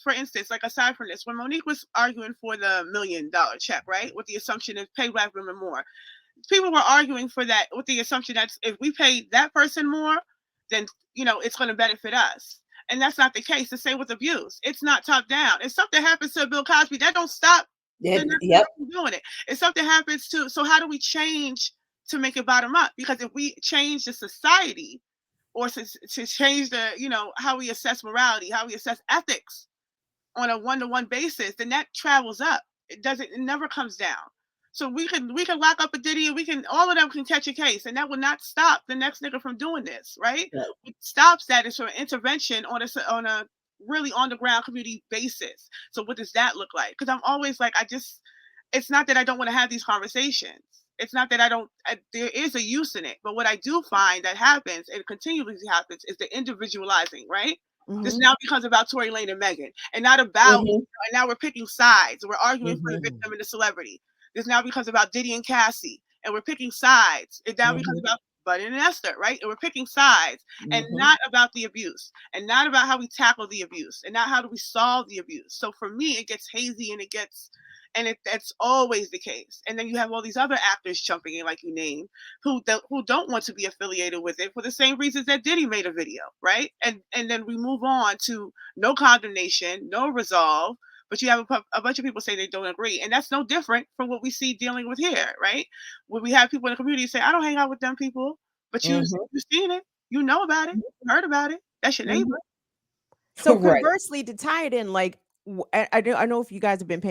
for instance, like aside from this, when Monique was arguing for the $1 million check, right, with the assumption of pay black women more, people were arguing for that with the assumption that if we pay that person more, then it's going to benefit us. And that's not the case. The same with abuse. It's not top down. If something happens to Bill Cosby, that don't stop the next Yep. person doing it. If something happens to, so how do we change to make it bottom up? Because if we change the society, or to change the how we assess morality, how we assess ethics on a one-to-one basis, then that travels up. It never comes down. So we can lock up a Diddy, and all of them can catch a case, and that will not stop the next nigga from doing this, right? Yep. What stops that is for intervention on a really on the ground community basis. So what does that look like? Because I'm always like, it's not that I don't want to have these conversations. It's not that there is a use in it, but what I do find that happens, and continually happens, is the individualizing, right? This now becomes about Tory Lane and Megan, and not about, and now we're picking sides. We're arguing for the victim and the celebrity. This now becomes about Diddy and Cassie, and we're picking sides. It now becomes about Buddy and Esther, right? And we're picking sides, and not about the abuse, and not about how we tackle the abuse, and not how do we solve the abuse. So for me, it gets hazy, and that's always the case. And then you have all these other actors jumping in, like you named, who don't want to be affiliated with it for the same reasons that Diddy made a video, right? And then we move on to no condemnation, no resolve, but you have a bunch of people say they don't agree. And that's no different from what we see dealing with here, right? When we have people in the community say, I don't hang out with them people, but you've seen it, you know about it, you heard about it, that's your neighbor. So conversely, to tie it in, like I know if you guys have been paying